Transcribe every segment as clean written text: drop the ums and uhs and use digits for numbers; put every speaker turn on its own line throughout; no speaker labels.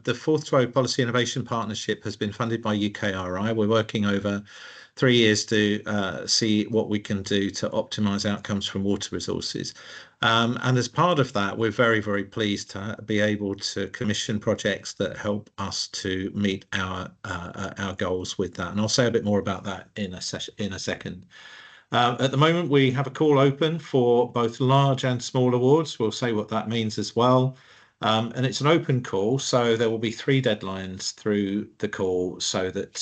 The FORTH2O Policy Innovation Partnership has been funded by UKRI. We're working over 3 years to see what we can do to optimise outcomes from water resources. And as part of that, we're very, very pleased to be able to commission projects that help us to meet our goals with that. And I'll say a bit more about that in a second. At the moment, we have a call open for both large and small awards. We'll say what that means as well. And it's an open call, so there will be 3 deadlines through the call, so that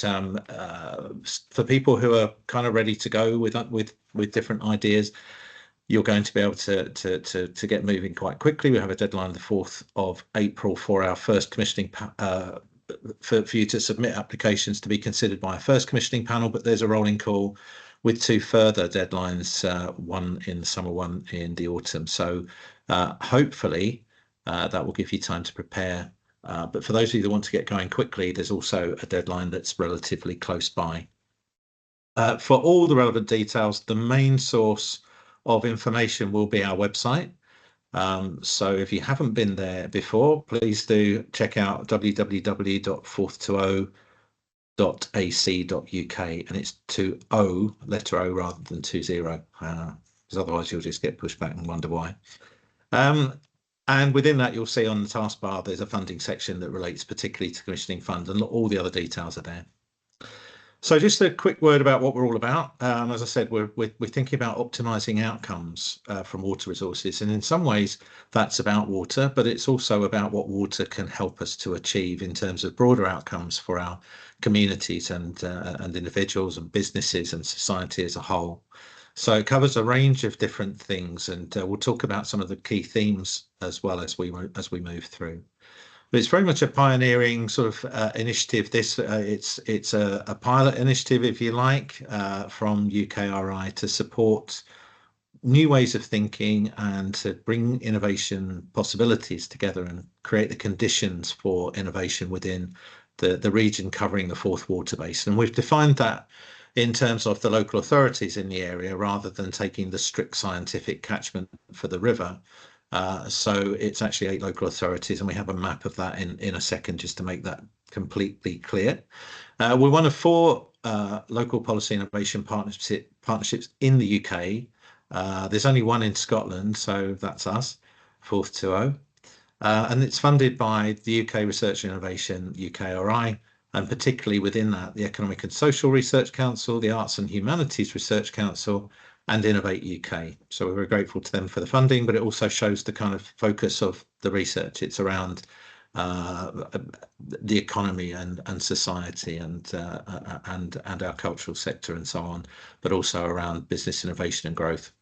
for people who are kind of ready to go with different ideas, you're going to be able to get moving quite quickly. We have a deadline the 4th of April for our first commissioning for you to submit applications to be considered by a first commissioning panel, but there's a rolling call with 2 further deadlines, one in the summer, one in the autumn. So hopefully that will give you time to prepare. But for those of you that want to get going quickly, there's also a deadline that's relatively close by. For all the relevant details, the main source of information will be our website. So if you haven't been there before, please do check out www.forth2o.ac.uk, and it's 2O, letter O rather than 20, because otherwise you'll just get pushed back and wonder why. And within that, you'll see on the taskbar, there's a funding section that relates particularly to Commissioning Fund, and all the other details are there. So just a quick word about what we're all about. As I said, we're thinking about optimising outcomes from water resources, and in some ways that's about water, but it's also about what water can help us to achieve in terms of broader outcomes for our communities and individuals and businesses and society as a whole. So it covers a range of different things, and we'll talk about some of the key themes as well as we move through. But it's very much a pioneering sort of initiative. It's a pilot initiative, if you like, from UKRI to support new ways of thinking and to bring innovation possibilities together and create the conditions for innovation within the region covering the Forth water basin. And we've defined that in terms of the local authorities in the area, rather than taking the strict scientific catchment for the river. So it's actually 8 local authorities, and we have a map of that in a second, just to make that completely clear. We're one of 4 local policy innovation partnerships in the UK. There's only one in Scotland, so that's us, FORTH2O. And it's funded by the UK Research and Innovation, UKRI, and particularly within that, the Economic and Social Research Council, the Arts and Humanities Research Council, and Innovate UK. So we're very grateful to them for the funding, but it also shows the kind of focus of the research. It's around the economy and society and our cultural sector and so on, but also around business innovation and growth.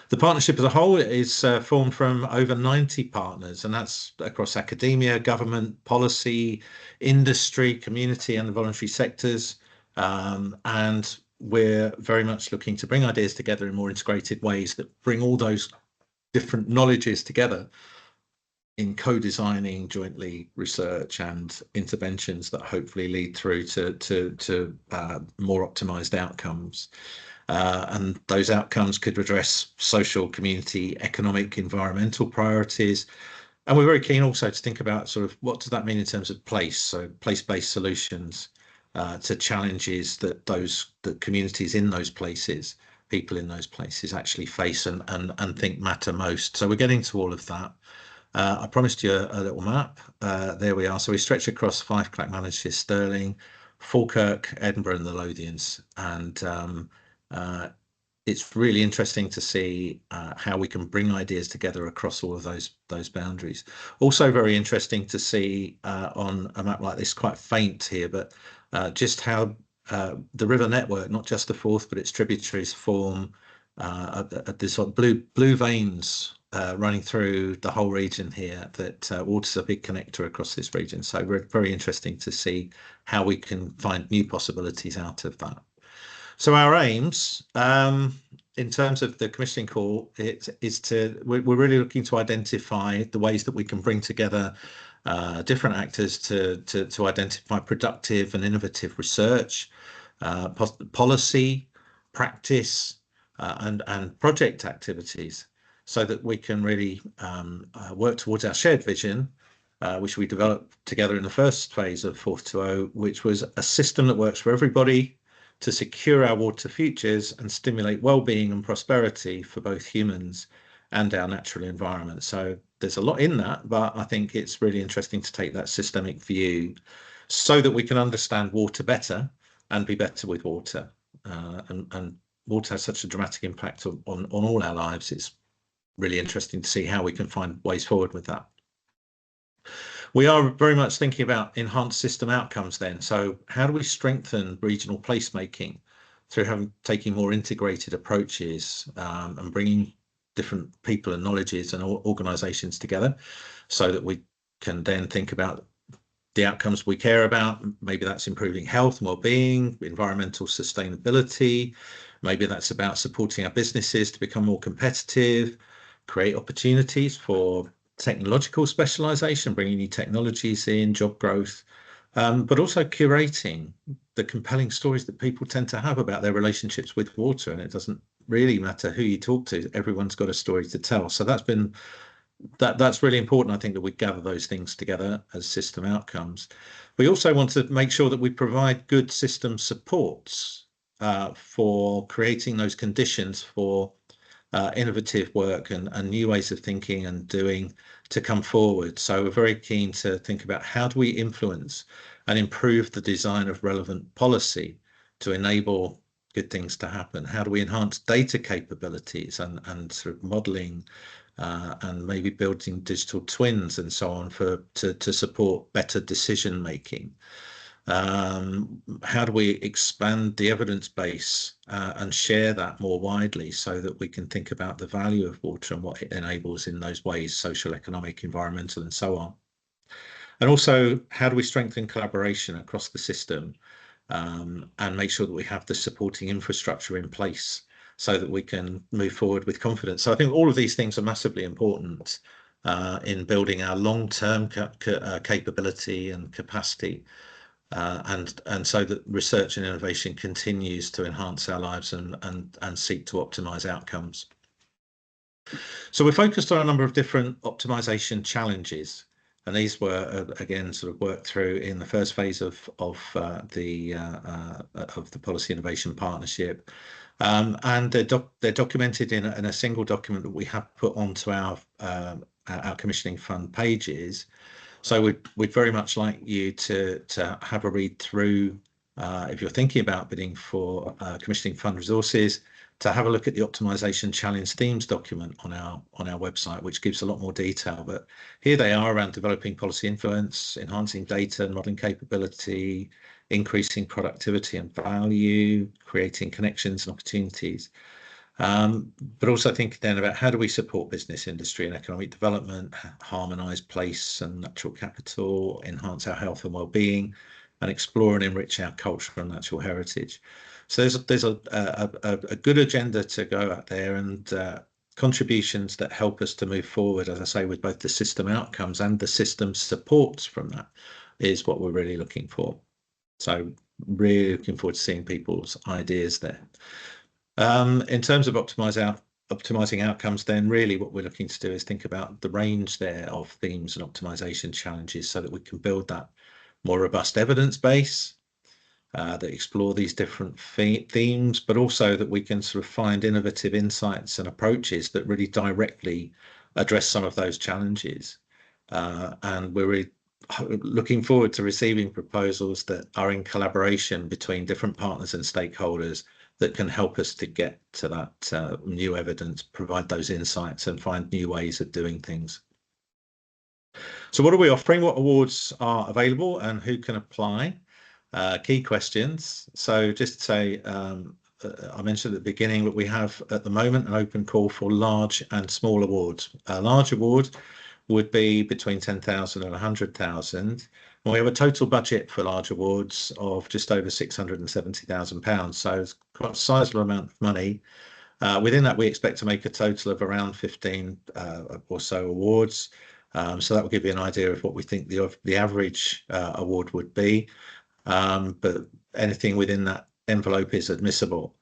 The partnership as a whole is formed from over 90 partners, and that's across academia, government, policy, industry, community, and the voluntary sectors. And we're very much looking to bring ideas together in more integrated ways that bring all those different knowledges together in co-designing jointly research and interventions that hopefully lead through to more optimized outcomes. And those outcomes could address social, community, economic, environmental priorities. And we're very keen also to think about sort of what does that mean in terms of place, so place-based solutions to challenges that the communities in those places, people in those places actually face and think matter most. So we're getting to all of that. I promised you a little map. There we are. So we stretch across Fife, Clackmannanshire, Stirling, Falkirk, Edinburgh, and the Lothians. And it's really interesting to see how we can bring ideas together across all of those boundaries. Also very interesting to see on a map like this, quite faint here, but just how the river network, not just the Forth, but its tributaries form this sort of blue veins running through the whole region here, that water's a big connector across this region. So very interesting to see how we can find new possibilities out of that. So our aims, in terms of the commissioning call, we're really looking to identify the ways that we can bring together different actors to identify productive and innovative research, policy, practice, and project activities, so that we can really work towards our shared vision which we developed together in the first phase of FORTH2O, which was a system that works for everybody to secure our water futures and stimulate well-being and prosperity for both humans and our natural environment. So there's a lot in that, but I think it's really interesting to take that systemic view so that we can understand water better and be better with water. And water has such a dramatic impact on all our lives. It's really interesting to see how we can find ways forward with that. We are very much thinking about enhanced system outcomes then. So how do we strengthen regional placemaking through taking more integrated approaches and bringing different people and knowledges and organizations together so that we can then think about the outcomes we care about. Maybe that's improving health and well-being, environmental sustainability. Maybe that's about supporting our businesses to become more competitive, create opportunities for technological specialization, bringing new technologies in, job growth, but also curating the compelling stories that people tend to have about their relationships with water. And it doesn't really matter who you talk to, everyone's got a story to tell. So that's really important, I think, that we gather those things together as system outcomes. We also want to make sure that we provide good system supports for creating those conditions for innovative work and new ways of thinking and doing to come forward. So we're very keen to think about how do we influence and improve the design of relevant policy to enable good things to happen? How do we enhance data capabilities and sort of modeling and maybe building digital twins and so on to support better decision making? How do we expand the evidence base and share that more widely so that we can think about the value of water and what it enables in those ways, social, economic, environmental, and so on? And also, how do we strengthen collaboration across the system and make sure that we have the supporting infrastructure in place so that we can move forward with confidence? So I think all of these things are massively important in building our long-term capability and capacity. And so that research and innovation continues to enhance our lives and seek to optimize outcomes. So we're focused on a number of different optimization challenges, and these were again sort of worked through in the first phase of the Policy Innovation Partnership, and they're documented in a single document that we have put onto our Commissioning Fund pages. So we'd very much like you to have a read through, if you're thinking about bidding for Commissioning Fund resources, to have a look at the Optimisation Challenge Themes document on our website, which gives a lot more detail. But here they are around developing policy influence, enhancing data and modelling capability, increasing productivity and value, creating connections and opportunities. But also thinking then about how do we support business, industry and economic development, harmonise place and natural capital, enhance our health and well-being, and explore and enrich our cultural and natural heritage. So there's a good agenda to go out there, and contributions that help us to move forward, as I say, with both the system outcomes and the system supports from that is what we're really looking for. So really looking forward to seeing people's ideas there. In terms of optimizing outcomes, then really what we're looking to do is think about the range there of themes and optimization challenges so that we can build that more robust evidence base that explore these different themes, but also that we can sort of find innovative insights and approaches that really directly address some of those challenges. And we're really looking forward to receiving proposals that are in collaboration between different partners and stakeholders that can help us to get to that new evidence, provide those insights and find new ways of doing things. So what are we offering? What awards are available and who can apply? Key questions. So just to say, I mentioned at the beginning that we have at the moment an open call for large and small awards. A large award would be between 10,000 and 100,000. And we have a total budget for large awards of just over £670,000. So it's quite a sizable amount of money. Within that, we expect to make a total of around 15 or so awards. So that will give you an idea of what we think the average award would be. But anything within that envelope is admissible.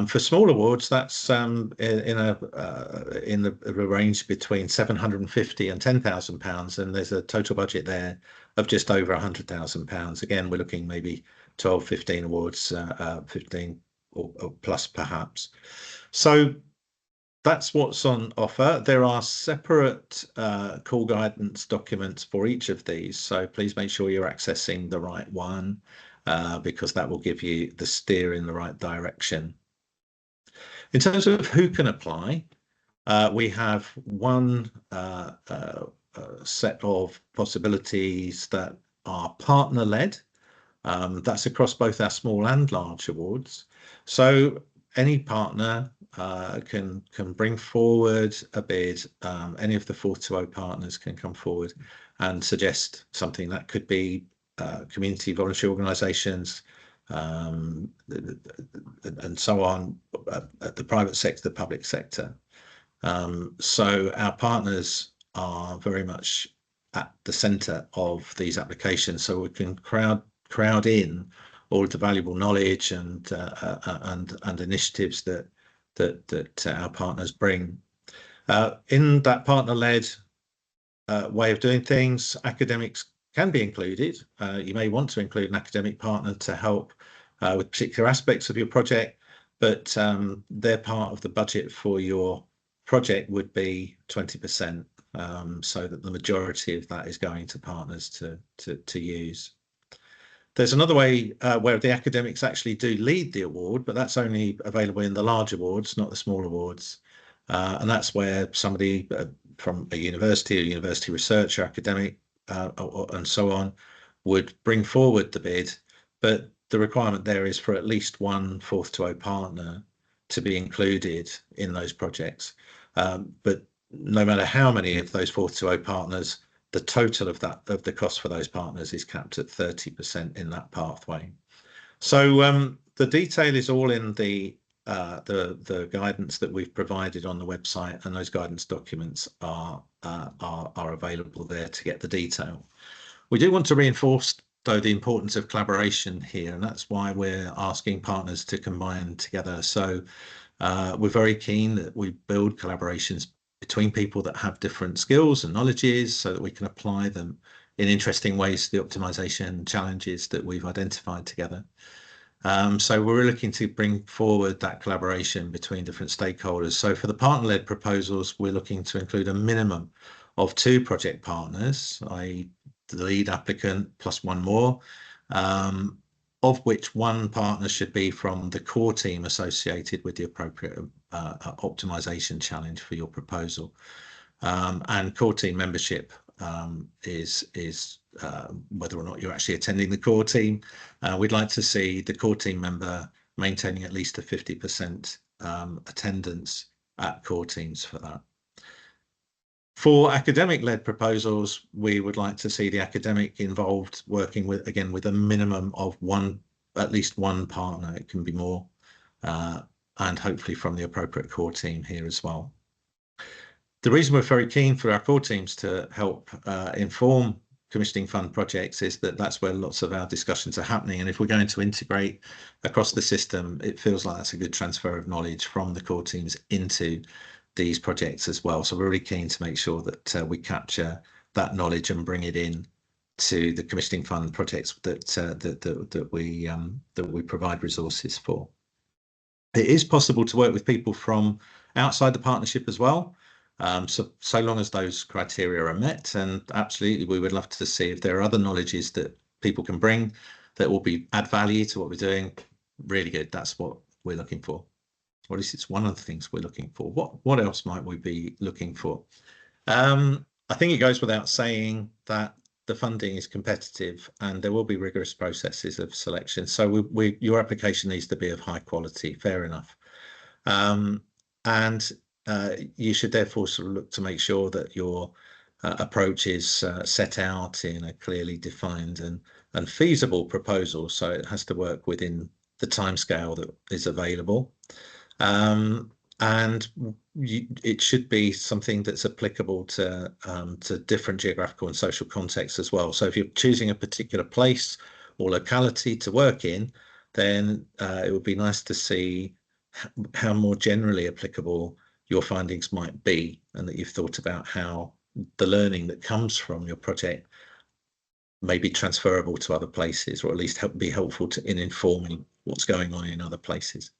For small awards, that's in the range between £750 and £10,000, and there's a total budget there of just over £100,000. Again, we're looking maybe 12, 15 awards, 15 or plus perhaps. So that's what's on offer. There are separate call guidance documents for each of these, so please make sure you're accessing the right one, because that will give you the steer in the right direction. In terms of who can apply, we have one set of possibilities that are partner-led. That's across both our small and large awards. So any partner can bring forward a bid. Any of the FORTH2O partners can come forward and suggest something that could be community voluntary organisations, and so on, the private sector, the public sector. So our partners are very much at the centre of these applications, so we can crowd in all of the valuable knowledge and initiatives that our partners bring. In that partner-led way of doing things, academics can be included. You may want to include an academic partner to help with particular aspects of your project, but their part of the budget for your project would be 20%, so that the majority of that is going to partners to use. There's another way where the academics actually do lead the award, but that's only available in the large awards, not the small awards. And that's where somebody from a university researcher, academic, and so on, would bring forward the bid, but the requirement there is for at least one FORTH2O partner to be included in those projects. But no matter how many of those FORTH2O partners, the total of the cost for those partners is capped at 30% in that pathway. So the detail is all in the guidance that we've provided on the website, and those guidance documents are available there to get the detail. We do want to reinforce, though, the importance of collaboration here, and that's why we're asking partners to combine together. So we're very keen that we build collaborations between people that have different skills and knowledges, so that we can apply them in interesting ways to the optimization challenges that we've identified together. So we're looking to bring forward that collaboration between different stakeholders. So for the partner-led proposals, we're looking to include a minimum of 2 project partners, i.e. the lead applicant plus one more, of which one partner should be from the core team associated with the appropriate optimization challenge for your proposal. And core team membership is whether or not you're actually attending the core team. We'd like to see the core team member maintaining at least a 50% attendance at core teams for that. For academic-led proposals, we would like to see the academic involved working with, again, with a minimum of at least one partner. It can be more, and hopefully from the appropriate core team here as well. The reason we're very keen for our core teams to help inform commissioning fund projects is that that's where lots of our discussions are happening. And if we're going to integrate across the system, it feels like that's a good transfer of knowledge from the core teams into these projects as well. So we're really keen to make sure that we capture that knowledge and bring it in to the commissioning fund projects that we provide resources for. It is possible to work with people from outside the partnership as well, so long as those criteria are met. And absolutely, we would love to see if there are other knowledges that people can bring that will add value to what we're doing. Really good. That's what we're looking for. Or at least it's one of the things we're looking for. What else might we be looking for? I think it goes without saying that the funding is competitive and there will be rigorous processes of selection. So your application needs to be of high quality, fair enough. And you should therefore sort of look to make sure that your approach is set out in a clearly defined and feasible proposal. So it has to work within the timescale that is available. And it should be something that's applicable to different geographical and social contexts as well. So if you're choosing a particular place or locality to work in, then it would be nice to see how more generally applicable your findings might be, and that you've thought about how the learning that comes from your project may be transferable to other places, or at least be helpful in informing what's going on in other places.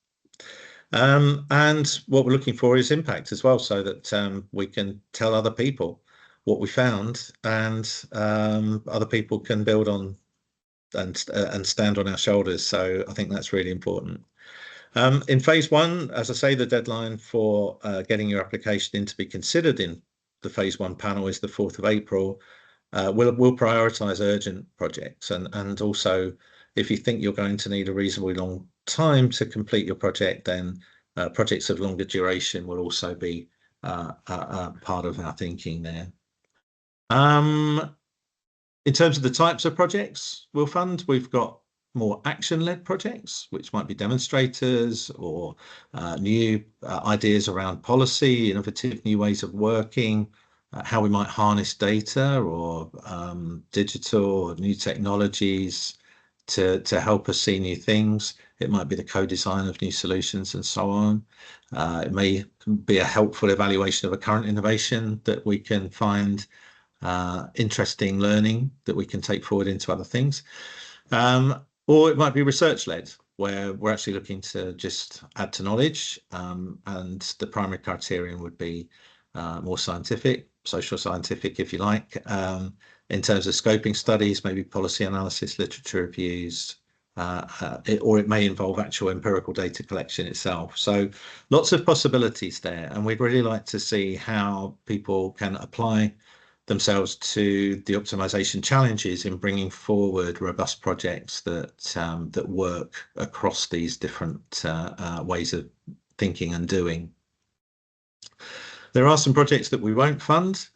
And what we're looking for is impact as well, so that we can tell other people what we found, and other people can build on and stand on our shoulders. So I think that's really important. In phase one, as I say, the deadline for getting your application in to be considered in the phase one panel is the 4th of April. We'll prioritise urgent projects, and also if you think you're going to need a reasonably long time to complete your project, then projects of longer duration will also be part of our thinking there. In terms of the types of projects we'll fund, we've got more action-led projects, which might be demonstrators or new ideas around policy, innovative new ways of working, how we might harness data or digital or new technologies to help us see new things. It might be the co-design of new solutions and so on. It may be a helpful evaluation of a current innovation that we can find interesting learning that we can take forward into other things. Or it might be research-led, where we're actually looking to just add to knowledge, and the primary criterion would be more scientific, social scientific, if you like. In terms of scoping studies, maybe policy analysis, literature reviews, or it may involve actual empirical data collection itself. So lots of possibilities there, and we'd really like to see how people can apply themselves to the optimization challenges in bringing forward robust projects that work across these different ways of thinking and doing. There are some projects that we won't fund.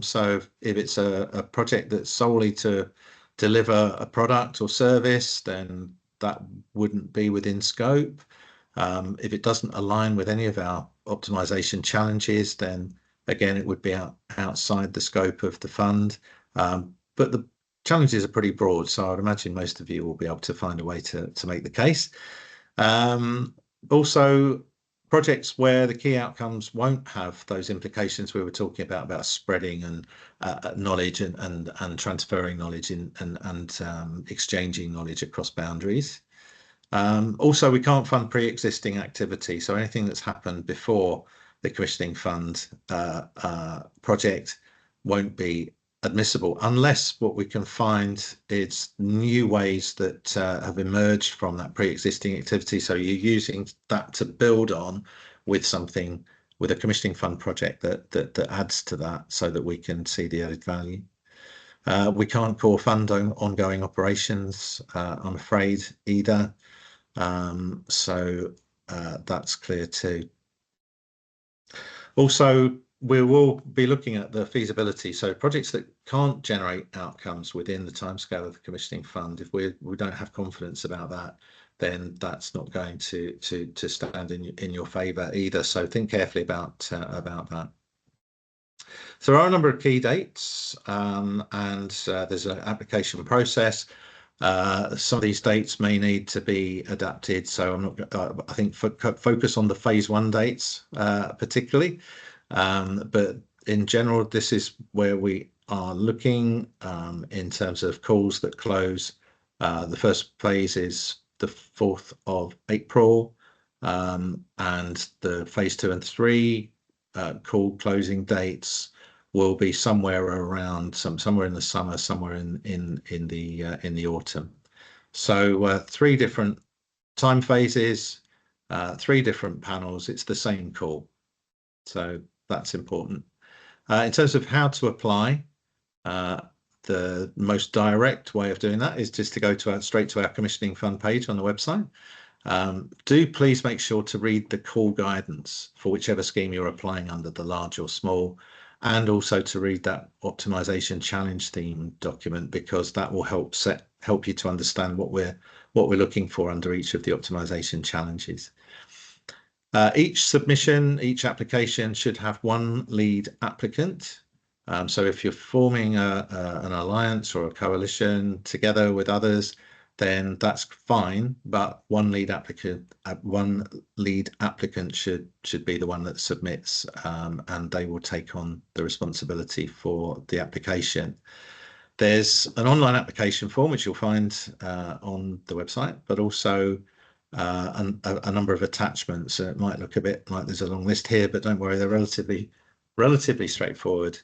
So if it's a project that's solely to deliver a product or service, then that wouldn't be within scope. If it doesn't align with any of our optimization challenges, then again, it would be outside the scope of the fund. But the challenges are pretty broad, so I'd imagine most of you will be able to find a way to make the case. Also, projects where the key outcomes won't have those implications we were talking about spreading and knowledge and transferring knowledge and exchanging knowledge across boundaries. Also, we can't fund pre-existing activity, so anything that's happened before the Commissioning Fund project won't be admissible unless what we can find is new ways that have emerged from that pre-existing activity. So you're using that to build on with something, with a Commissioning Fund project that adds to that, so that we can see the added value. We can't core fund ongoing operations, I'm afraid, either. So that's clear too. Also, we will be looking at the feasibility. So projects that can't generate outcomes within the timescale of the Commissioning Fund, if we don't have confidence about that, then that's not going to stand in your favour either. So think carefully about that. So there are a number of key dates, and there's an application process. Some of these dates may need to be adapted, so I'm not. I think focus on the phase one dates particularly, but in general, this is where we are looking in terms of calls that close. The first phase is the 4th of April, and the phase 2 and 3 call closing dates will be somewhere around somewhere in the summer, somewhere in the autumn. So 3 different time phases, 3 different panels. It's the same call, so that's important. In terms of how to apply, the most direct way of doing that is just to go straight to our Commissioning Fund page on the website. Do please make sure to read the call guidance for whichever scheme you're applying under, the large or small, and also to read that optimization challenge theme document, because that will help you to understand what we're looking for under each of the optimization challenges. Each submission, each application should have 1 lead applicant. So if you're forming an alliance or a coalition together with others, then that's fine. But one lead applicant should be the one that submits, and they will take on the responsibility for the application. There's an online application form which you'll find on the website, but also a number of attachments. It might look a bit like there's a long list here, but don't worry, they're relatively straightforward.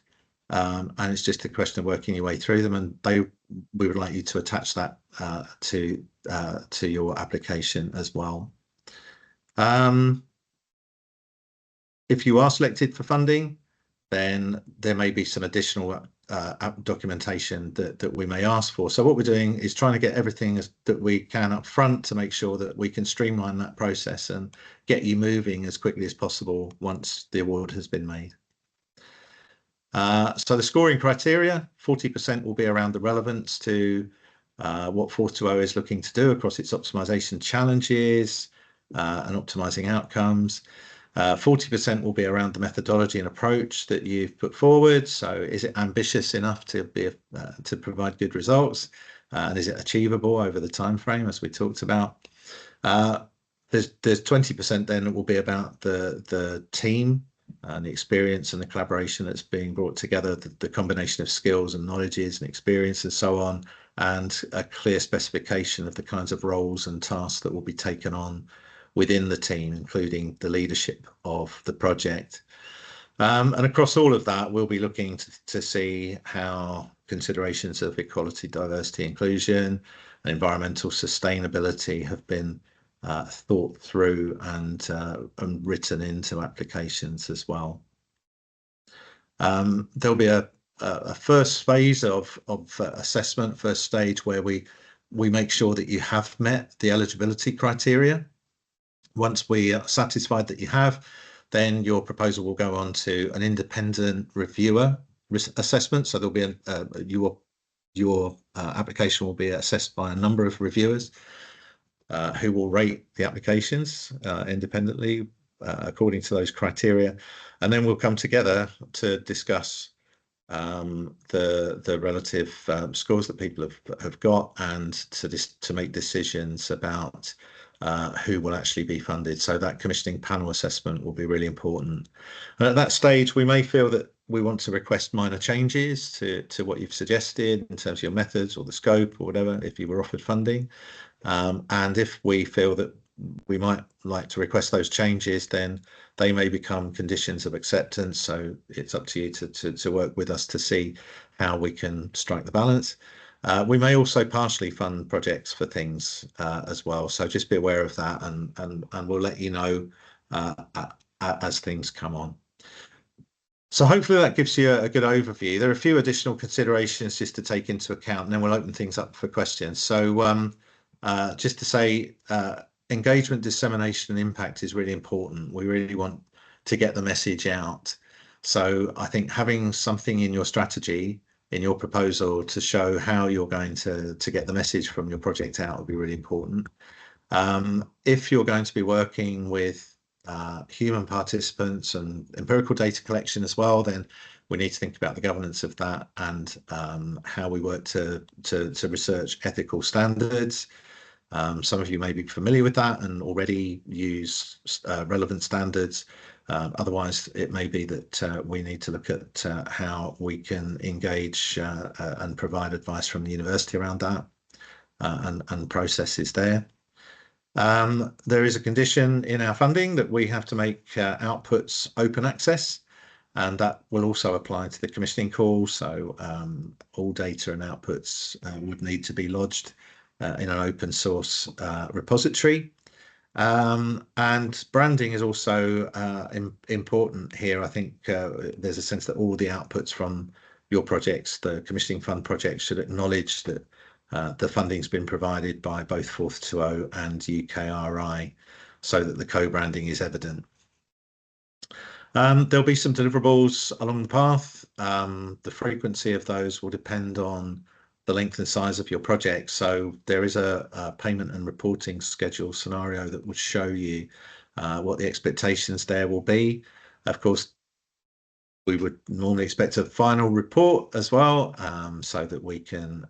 And it's just a question of working your way through them, and we would like you to attach that to your application as well. If you are selected for funding, then there may be some additional documentation that we may ask for. So what we're doing is trying to get everything that we can up front to make sure that we can streamline that process and get you moving as quickly as possible once the award has been made. So the scoring criteria, 40% will be around the relevance to what FORTH2O is looking to do across its optimization challenges and optimizing outcomes. 40% will be around the methodology and approach that you've put forward. So is it ambitious enough to provide good results? And is it achievable over the time frame, as we talked about? There's 20% then that will be about the team and the experience and the collaboration that's being brought together, the combination of skills and knowledges and experience and so on, and a clear specification of the kinds of roles and tasks that will be taken on within the team, including the leadership of the project. And across all of that, we'll be looking to see how considerations of equality, diversity, inclusion, and environmental sustainability have been thought through and written into applications as well. There'll be a first phase of assessment, first stage, where we make sure that you have met the eligibility criteria. Once we are satisfied that you have, then your proposal will go on to an independent reviewer assessment. So there'll be your application will be assessed by a number of reviewers who will rate the applications independently according to those criteria, and then we'll come together to discuss the relative scores that people have got, and to make decisions about who will actually be funded. So that commissioning panel assessment will be really important. And at that stage, we may feel that we want to request minor changes to what you've suggested in terms of your methods or the scope or whatever, if you were offered funding. And if we feel that we might like to request those changes, then they may become conditions of acceptance. So it's up to you to work with us to see how we can strike the balance. We may also partially fund projects for things as well. So just be aware of that, and we'll let you know as things come on. So hopefully that gives you a good overview. There are a few additional considerations just to take into account, and then we'll open things up for questions. So just to say, engagement, dissemination, and impact is really important. We really want to get the message out. So I think having something in your strategy, in your proposal, to show how you're going to get the message from your project out would be really important. If you're going to be working with human participants and empirical data collection as well, then we need to think about the governance of that and how we work to research ethical standards. Some of you may be familiar with that and already use relevant standards. Otherwise, it may be that we need to look at how we can engage and provide advice from the university around that and processes there. There is a condition in our funding that we have to make outputs open access, and that will also apply to the commissioning call. So all data and outputs would need to be lodged in an open source repository. And branding is also important here. I think there's a sense that all the outputs from your projects, the commissioning fund projects, should acknowledge that the funding's been provided by both FORTH2O and UKRI, so that the co-branding is evident. There'll be some deliverables along the path. The frequency of those will depend on the length and size of your project. So there is a payment and reporting schedule scenario that would show you what the expectations there will be. Of course, We would normally expect a final report as well, so that we can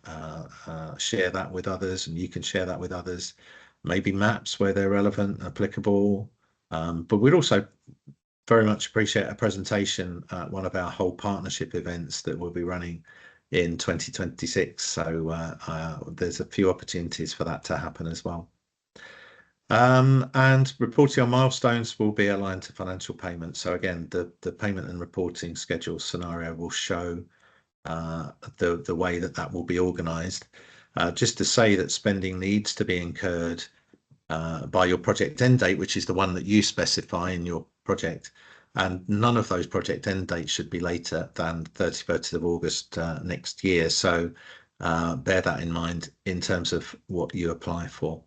share that with others, and you can share that with others. Maybe maps where they're relevant, applicable. But we'd also very much appreciate a presentation at one of our whole partnership events that we'll be running in 2026. So there's a few opportunities for that to happen as well. And reporting on milestones will be aligned to financial payments. So again, the payment and reporting schedule scenario will show the way that will be organised. Just to say that spending needs to be incurred by your project end date, which is the one that you specify in your project, and none of those project end dates should be later than 31st of August next year. So bear that in mind in terms of what you apply for.